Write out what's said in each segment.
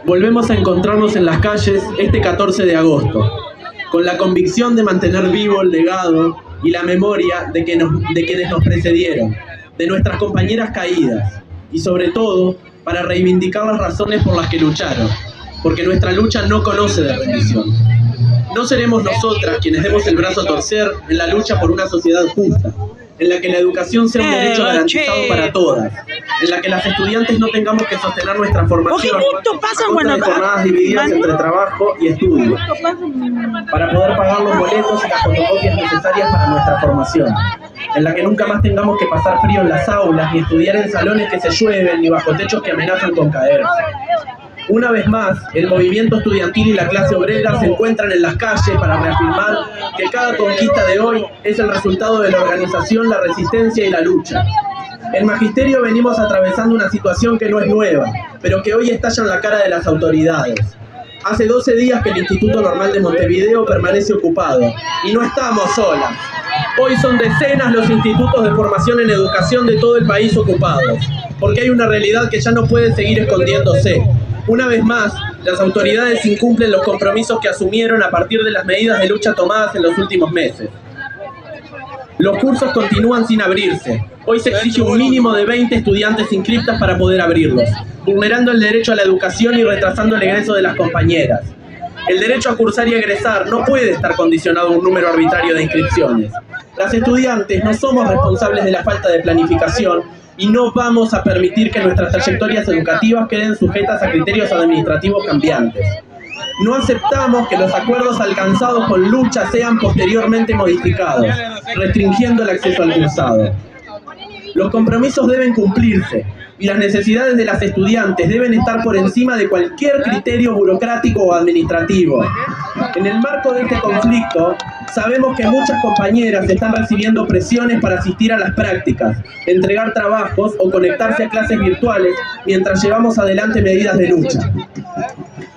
Volvemos a encontrarnos en las calles este 14 de agosto, con la convicción de mantener vivo el legado y la memoria de quienes nos precedieron, de nuestras compañeras caídas, y sobre todo para reivindicar las razones por las que lucharon, porque nuestra lucha no conoce de rendición. No seremos nosotras quienes demos el brazo a torcer en la lucha por una sociedad justa, en la que la educación sea un derecho garantizado para todas, en la que las estudiantes no tengamos que sostener nuestra formación a costa de jornadas divididas entre trabajo y estudio, para poder pagar los boletos y las fotocopias necesarias para nuestra formación, en la que nunca más tengamos que pasar frío en las aulas, ni estudiar en salones que se llueven, ni bajo techos que amenazan con caerse. Una vez más, el movimiento estudiantil y la clase obrera se encuentran en las calles para reafirmar que cada conquista de hoy es el resultado de la organización, la resistencia y la lucha. En Magisterio venimos atravesando una situación que no es nueva, pero que hoy estalla en la cara de las autoridades. Hace 12 días que el Instituto Normal de Montevideo permanece ocupado, y no estamos solas. Hoy son decenas los institutos de formación en educación de todo el país ocupados, porque hay una realidad que ya no puede seguir escondiéndose. Una vez más, las autoridades incumplen los compromisos que asumieron a partir de las medidas de lucha tomadas en los últimos meses. Los cursos continúan sin abrirse. Hoy se exige un mínimo de 20 estudiantes inscriptas para poder abrirlos, vulnerando el derecho a la educación y retrasando el egreso de las compañeras. El derecho a cursar y egresar no puede estar condicionado a un número arbitrario de inscripciones. Las estudiantes no somos responsables de la falta de planificación y no vamos a permitir que nuestras trayectorias educativas queden sujetas a criterios administrativos cambiantes. No aceptamos que los acuerdos alcanzados con lucha sean posteriormente modificados, restringiendo el acceso al cursado. Los compromisos deben cumplirse y las necesidades de las estudiantes deben estar por encima de cualquier criterio burocrático o administrativo. En el marco de este conflicto, sabemos que muchas compañeras están recibiendo presiones para asistir a las prácticas, entregar trabajos o conectarse a clases virtuales mientras llevamos adelante medidas de lucha.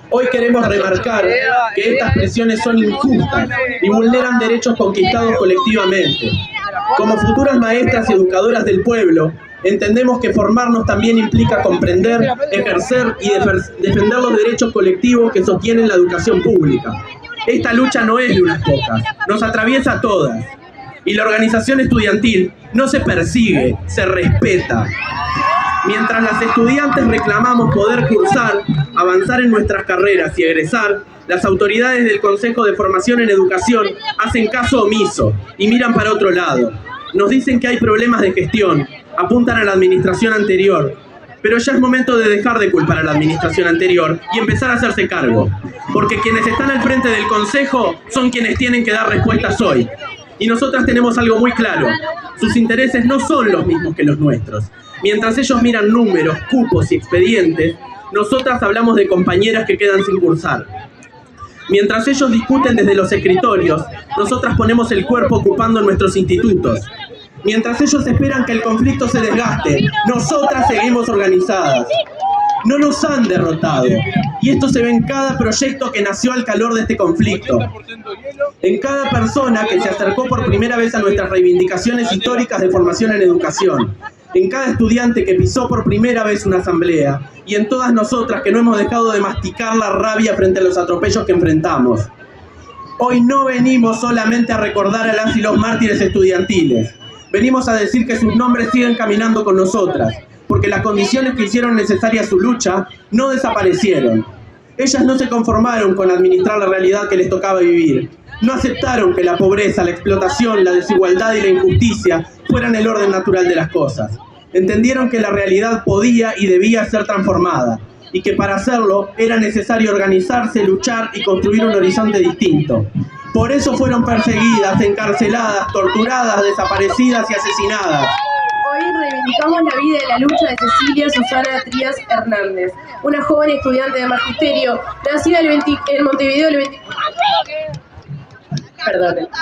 Hoy queremos remarcar que estas presiones son injustas y vulneran derechos conquistados colectivamente. Como futuras maestras y educadoras del pueblo, entendemos que formarnos también implica comprender, ejercer y defender los derechos colectivos que sostienen la educación pública. Esta lucha no es de unas pocas, nos atraviesa a todas. Y la organización estudiantil no se persigue, se respeta. Mientras las estudiantes reclamamos poder cursar, avanzar en nuestras carreras y egresar, las autoridades del Consejo de Formación en Educación hacen caso omiso y miran para otro lado. Nos dicen que hay problemas de gestión, apuntan a la administración anterior, pero ya es momento de dejar de culpar a la administración anterior y empezar a hacerse cargo, porque quienes están al frente del Consejo son quienes tienen que dar respuestas hoy. Y nosotras tenemos algo muy claro, sus intereses no son los mismos que los nuestros. Mientras ellos miran números, cupos y expedientes, nosotras hablamos de compañeras que quedan sin cursar. Mientras ellos discuten desde los escritorios, nosotras ponemos el cuerpo ocupando nuestros institutos. Mientras ellos esperan que el conflicto se desgaste, nosotras seguimos organizadas. No nos han derrotado, y esto se ve en cada proyecto que nació al calor de este conflicto. En cada persona que se acercó por primera vez a nuestras reivindicaciones históricas de formación en educación. En cada estudiante que pisó por primera vez una asamblea, y en todas nosotras que no hemos dejado de masticar la rabia frente a los atropellos que enfrentamos. Hoy no venimos solamente a recordar a las y los mártires estudiantiles. Venimos a decir que sus nombres siguen caminando con nosotras, porque las condiciones que hicieron necesaria su lucha no desaparecieron. Ellas no se conformaron con administrar la realidad que les tocaba vivir. No aceptaron que la pobreza, la explotación, la desigualdad y la injusticia fueran el orden natural de las cosas. Entendieron que la realidad podía y debía ser transformada, y que para hacerlo era necesario organizarse, luchar y construir un horizonte distinto. Por eso fueron perseguidas, encarceladas, torturadas, desaparecidas y asesinadas. Hoy reivindicamos la vida y la lucha de Cecilia Susana Trías Hernández, una joven estudiante de Magisterio, nacida en Montevideo el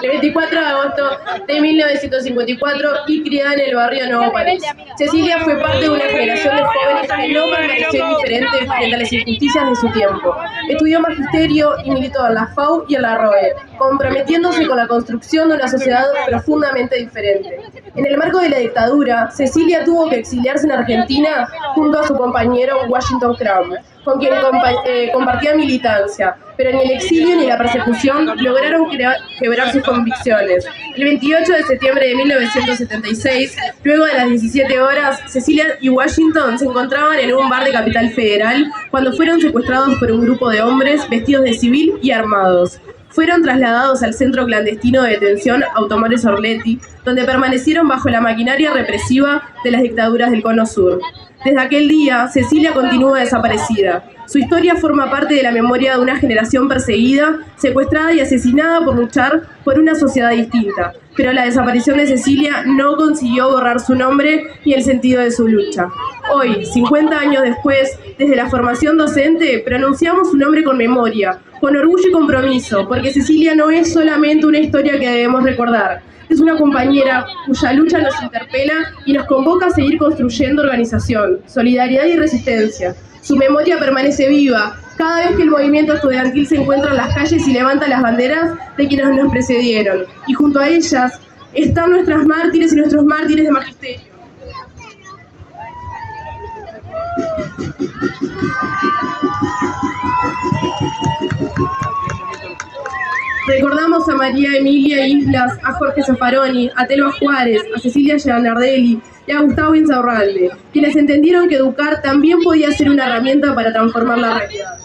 24 de agosto de 1954 y criada en el barrio Nuevo París. Cecilia fue parte de una generación de jóvenes que no permaneció indiferente frente a las injusticias de su tiempo. Estudió Magisterio y militó en la FAU y en la ROE, comprometiéndose con la construcción de una sociedad profundamente diferente. En el marco de la dictadura, Cecilia tuvo que exiliarse en Argentina junto a su compañero Washington Crown. con quien compartía militancia, pero ni el exilio ni la persecución lograron quebrar sus convicciones. El 28 de septiembre de 1976, luego de las 17 horas, Cecilia y Washington se encontraban en un bar de Capital Federal cuando fueron secuestrados por un grupo de hombres vestidos de civil y armados. Fueron trasladados al centro clandestino de detención Automores Orletti, donde permanecieron bajo la maquinaria represiva de las dictaduras del Cono Sur. Desde aquel día, Cecilia continúa desaparecida. Su historia forma parte de la memoria de una generación perseguida, secuestrada y asesinada por luchar por una sociedad distinta. Pero la desaparición de Cecilia no consiguió borrar su nombre ni el sentido de su lucha. Hoy, 50 años después, desde la formación docente, pronunciamos su nombre con memoria, con orgullo y compromiso, porque Cecilia no es solamente una historia que debemos recordar. Es una compañera cuya lucha nos interpela y nos convoca a seguir construyendo organización, solidaridad y resistencia. Su memoria permanece viva cada vez que el movimiento estudiantil se encuentra en las calles y levanta las banderas de quienes nos precedieron. Y junto a ellas están nuestras mártires y nuestros mártires de magisterio. Recordamos a María Emilia Islas, a Jorge Zaffaroni, a Telma Juárez, a Cecilia Gianardelli y a Gustavo Insaurralde, quienes entendieron que educar también podía ser una herramienta para transformar la realidad.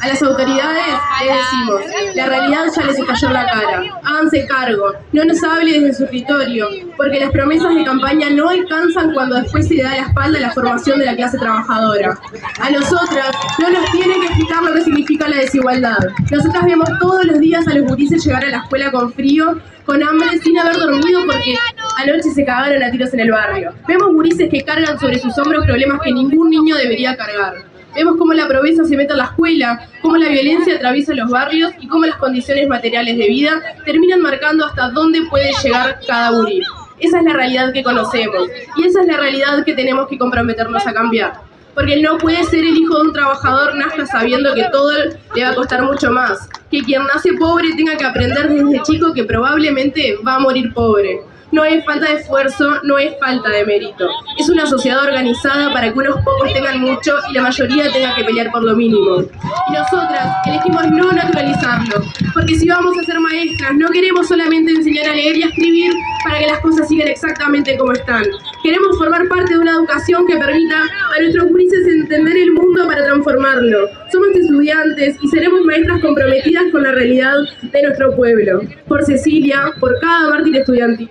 A las autoridades les decimos, la realidad ya les cayó en la cara, háganse cargo, no nos hable desde su escritorio, porque las promesas de campaña no alcanzan cuando después se le da la espalda a la formación de la clase trabajadora. A nosotras no nos tienen que explicar lo que significa la desigualdad. Nosotras vemos todos los días a los gurises llegar a la escuela con frío, con hambre, sin haber dormido porque anoche se cagaron a tiros en el barrio. Vemos gurises que cargan sobre sus hombros problemas que ningún niño debería cargar. Vemos cómo la pobreza se mete a la escuela, cómo la violencia atraviesa los barrios y cómo las condiciones materiales de vida terminan marcando hasta dónde puede llegar cada gurí. Esa es la realidad que conocemos y esa es la realidad que tenemos que comprometernos a cambiar. Porque no puede ser el hijo de un trabajador nazca sabiendo que todo le va a costar mucho más, que quien nace pobre tenga que aprender desde chico que probablemente va a morir pobre. No es falta de esfuerzo, no es falta de mérito. Es una sociedad organizada para que unos pocos tengan mucho y la mayoría tenga que pelear por lo mínimo. Y nosotras elegimos no naturalizarlo, porque si vamos a ser maestras, no queremos solamente enseñar a leer y a escribir para que las cosas sigan exactamente como están. Queremos formar parte de una educación que permita a nuestros gurises entender el mundo para transformarlo. Somos estudiantes y seremos maestras comprometidas con la realidad de nuestro pueblo. Por Cecilia, por cada mártir estudiantil.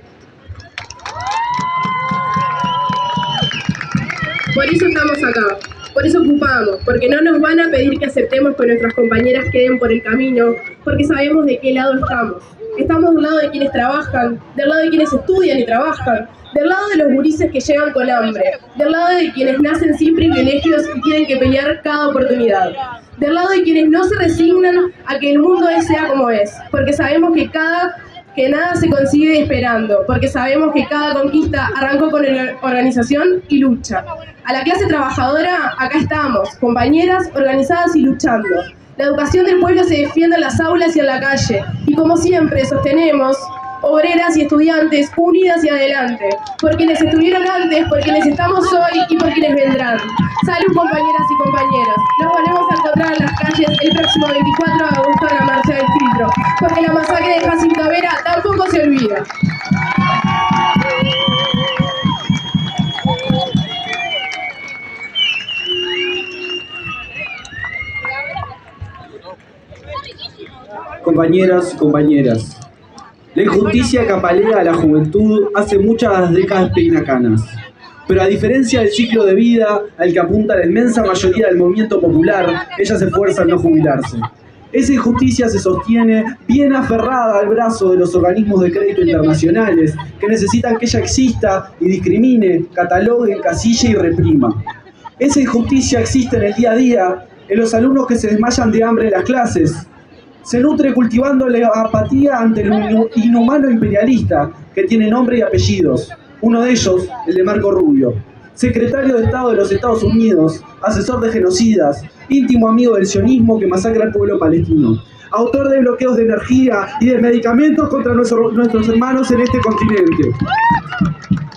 Por eso estamos acá, por eso ocupamos, porque no nos van a pedir que aceptemos que nuestras compañeras queden por el camino, porque sabemos de qué lado estamos. Estamos del lado de quienes trabajan, del lado de quienes estudian y trabajan, del lado de los gurises que llegan con hambre, del lado de quienes nacen sin privilegios y tienen que pelear cada oportunidad, del lado de quienes no se resignan a que el mundo sea como es, porque sabemos que nada se consigue esperando, porque sabemos que cada conquista arrancó con organización y lucha. A la clase trabajadora, acá estamos, compañeras organizadas y luchando. La educación del pueblo se defiende en las aulas y en la calle, y como siempre sostenemos, obreras y estudiantes unidas y adelante, por quienes estuvieron antes, por quienes estamos hoy y por quienes vendrán. Salud, compañeras y compañeros. Nos volvemos a encontrar en las calles el próximo 24 de agosto en la marcha del filtro, porque la masacre de Jacinto Vera tampoco se olvida. Compañeras y compañeras, la injusticia que apalea a la juventud hace muchas décadas peinacanas. Pero a diferencia del ciclo de vida al que apunta la inmensa mayoría del movimiento popular, ella se esfuerza en no jubilarse. Esa injusticia se sostiene bien aferrada al brazo de los organismos de crédito internacionales que necesitan que ella exista y discrimine, catalogue, encasille y reprima. Esa injusticia existe en el día a día, en los alumnos que se desmayan de hambre en las clases. Se nutre cultivando la apatía ante lo inhumano imperialista que tiene nombre y apellidos. Uno de ellos, el de Marco Rubio, secretario de Estado de los Estados Unidos, asesor de genocidas, íntimo amigo del sionismo que masacra al pueblo palestino, autor de bloqueos de energía y de medicamentos contra nuestros hermanos en este continente.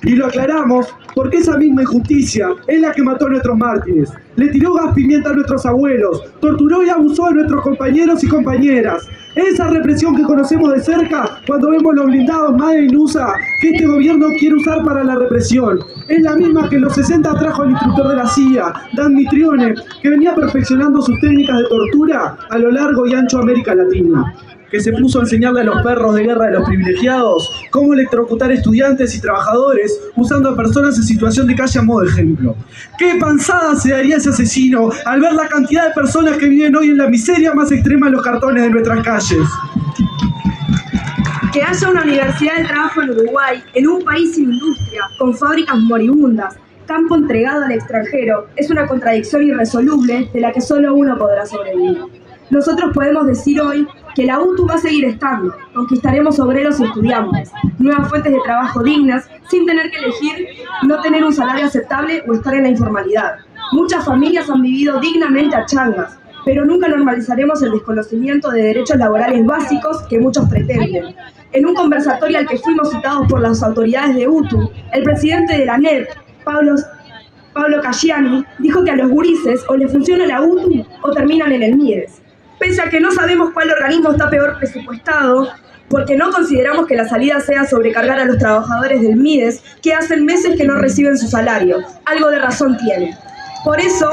Y lo aclaramos porque esa misma injusticia es la que mató a nuestros mártires. Le tiró gas pimienta a nuestros abuelos, torturó y abusó de nuestros compañeros y compañeras. Esa represión que conocemos de cerca cuando vemos los blindados Made in USA que este gobierno quiere usar para la represión. Es la misma que en los 60 trajo el instructor de la CIA, Dan Mitrione, que venía perfeccionando sus técnicas de tortura a lo largo y ancho de América Latina. Que se puso a enseñarle a los perros de guerra de los privilegiados cómo electrocutar estudiantes y trabajadores usando a personas en situación de calle a modo de ejemplo. ¡Qué panzada se daría ese asesino al ver la cantidad de personas que viven hoy en la miseria más extrema en los cartones de nuestras calles! Que haya una universidad de trabajo en Uruguay, en un país sin industria, con fábricas moribundas, campo entregado al extranjero, es una contradicción irresoluble de la que solo uno podrá sobrevivir. Nosotros podemos decir hoy que la UTU va a seguir estando, conquistaremos obreros y estudiantes, nuevas fuentes de trabajo dignas, sin tener que elegir no tener un salario aceptable o estar en la informalidad. Muchas familias han vivido dignamente a changas, pero nunca normalizaremos el desconocimiento de derechos laborales básicos que muchos pretenden. En un conversatorio al que fuimos citados por las autoridades de UTU, el presidente de la NET, Pablo Caggiani, dijo que a los gurises o les funciona la UTU o terminan en el MIDES. Pese a que no sabemos cuál organismo está peor presupuestado, porque no consideramos que la salida sea sobrecargar a los trabajadores del MIDES, que hacen meses que no reciben su salario. Algo de razón tiene. Por eso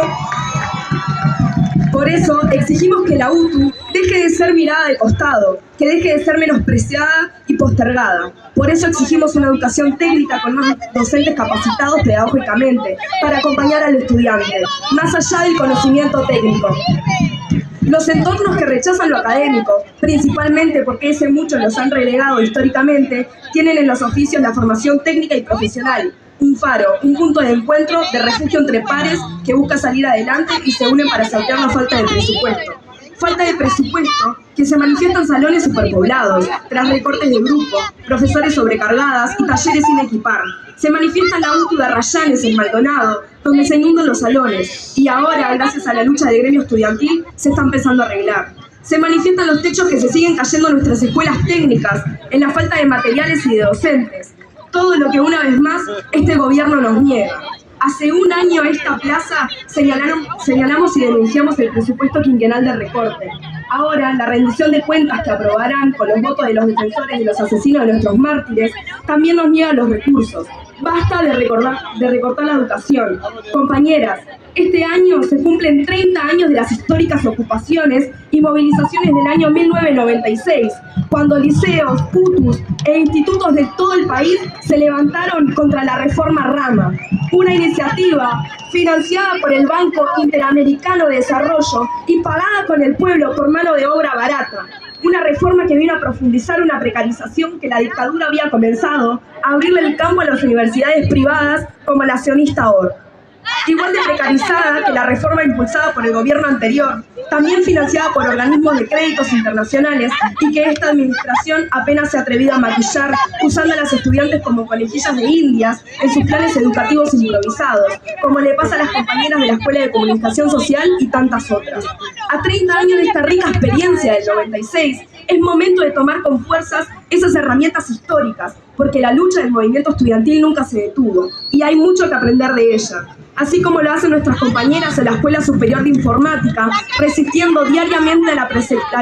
exigimos que la UTU deje de ser mirada de costado, que deje de ser menospreciada y postergada. Por eso exigimos una educación técnica con más docentes capacitados pedagógicamente para acompañar al estudiante, más allá del conocimiento técnico. Los entornos que rechazan lo académico, principalmente porque ese muchos los han relegado históricamente, tienen en los oficios la formación técnica y profesional, un faro, un punto de encuentro, de refugio entre pares que busca salir adelante y se unen para saltear la falta de presupuesto. Falta de presupuesto que se manifiesta en salones superpoblados, tras recortes de grupo, profesores sobrecargadas y talleres sin equipar. Se manifiesta en la UTU de Arrayanes, en Maldonado, donde se inundan los salones, y ahora, gracias a la lucha del gremio estudiantil, se está empezando a arreglar. Se manifiestan los techos que se siguen cayendo en nuestras escuelas técnicas, en la falta de materiales y de docentes. Todo lo que una vez más este gobierno nos niega. Hace un año esta plaza señalamos y denunciamos el presupuesto quinquenal de recorte. Ahora, la rendición de cuentas que aprobarán con los votos de los defensores de los asesinos de nuestros mártires también nos niega los recursos. Basta de recortar la educación. Compañeras, este año se cumplen 30 años de las históricas ocupaciones y movilizaciones del año 1996, cuando liceos, UTUs e institutos de todo el país se levantaron contra la reforma Rama, una iniciativa financiada por el Banco Interamericano de Desarrollo y pagada con el pueblo por mano de obra barata. Una reforma que vino a profundizar una precarización que la dictadura había comenzado, a abrirle el campo a las universidades privadas como la sionista OR. Igual de precarizada que la reforma impulsada por el gobierno anterior, también financiada por organismos de créditos internacionales y que esta administración apenas se ha atrevido a maquillar usando a las estudiantes como conejillas de indias en sus planes educativos improvisados, como le pasa a las compañeras de la Escuela de Comunicación Social y tantas otras. A 30 años de esta rica experiencia del 96, es momento de tomar con fuerzas esas herramientas históricas, porque la lucha del movimiento estudiantil nunca se detuvo y hay mucho que aprender de ella. Así como lo hacen nuestras compañeras en la Escuela Superior de Informática, resistiendo diariamente a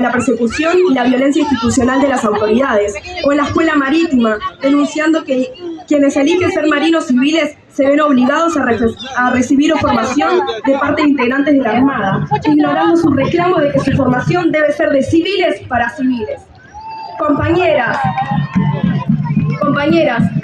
la persecución y la violencia institucional de las autoridades, o en la Escuela Marítima, denunciando que quienes eligen ser marinos civiles se ven obligados a recibir formación de parte de integrantes de la Armada, ignorando su reclamo de que su formación debe ser de civiles para civiles. Compañeras,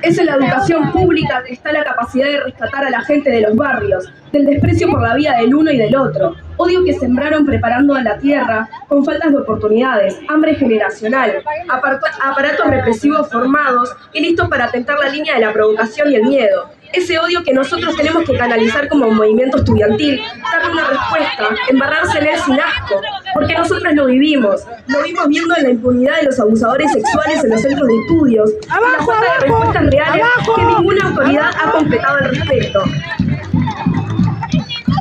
es en la educación pública que está la capacidad de rescatar a la gente de los barrios, del desprecio por la vida del uno y del otro, odio que sembraron preparando a la tierra con faltas de oportunidades, hambre generacional, aparatos represivos formados y listos para tentar la línea de la provocación y el miedo. Ese odio que nosotros tenemos que canalizar como movimiento estudiantil, darle una respuesta, embarrarse en él sin asco, porque nosotros lo vimos viendo en la impunidad de los abusadores sexuales en los centros de estudios, y la falta de respuestas reales que ninguna autoridad ha completado al respecto.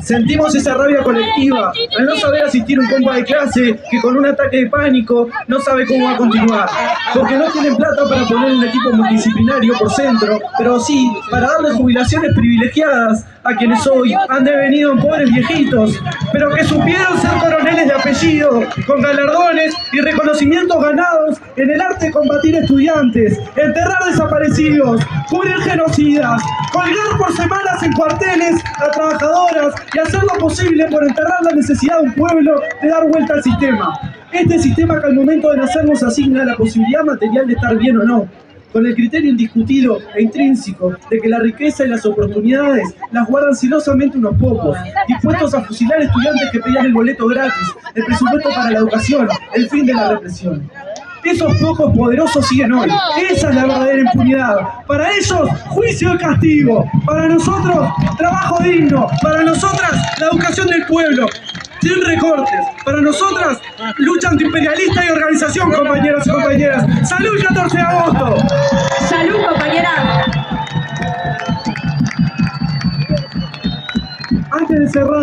Sentimos esa rabia colectiva al no saber asistir a un compa de clase que con un ataque de pánico no sabe cómo va a continuar, porque no tienen plata para poner un equipo multidisciplinario por centro, pero sí para darle jubilaciones privilegiadas a quienes hoy han devenido en pobres viejitos, pero que supieron ser coroneles de apellido, con galardones y reconocimientos ganados en el arte de combatir estudiantes, enterrar desaparecidos, cubrir genocidas, colgar por semanas en cuarteles a trabajadoras y hacer lo posible por enterrar la necesidad de un pueblo de dar vuelta al sistema. Este sistema que al momento de nacer nos asigna la posibilidad material de estar bien o no, con el criterio indiscutido e intrínseco de que la riqueza y las oportunidades las guardan celosamente unos pocos, dispuestos a fusilar estudiantes que pedían el boleto gratis, el presupuesto para la educación, el fin de la represión. Esos pocos poderosos siguen hoy. Esa es la verdadera impunidad. Para ellos, juicio y castigo. Para nosotros, trabajo digno. Para nosotras, la educación del pueblo. Sin recortes. Para nosotras, lucha antiimperialista y organización, compañeros y compañeras. ¡Salud el 14 de agosto! ¡Salud, compañeras! Antes de cerrar...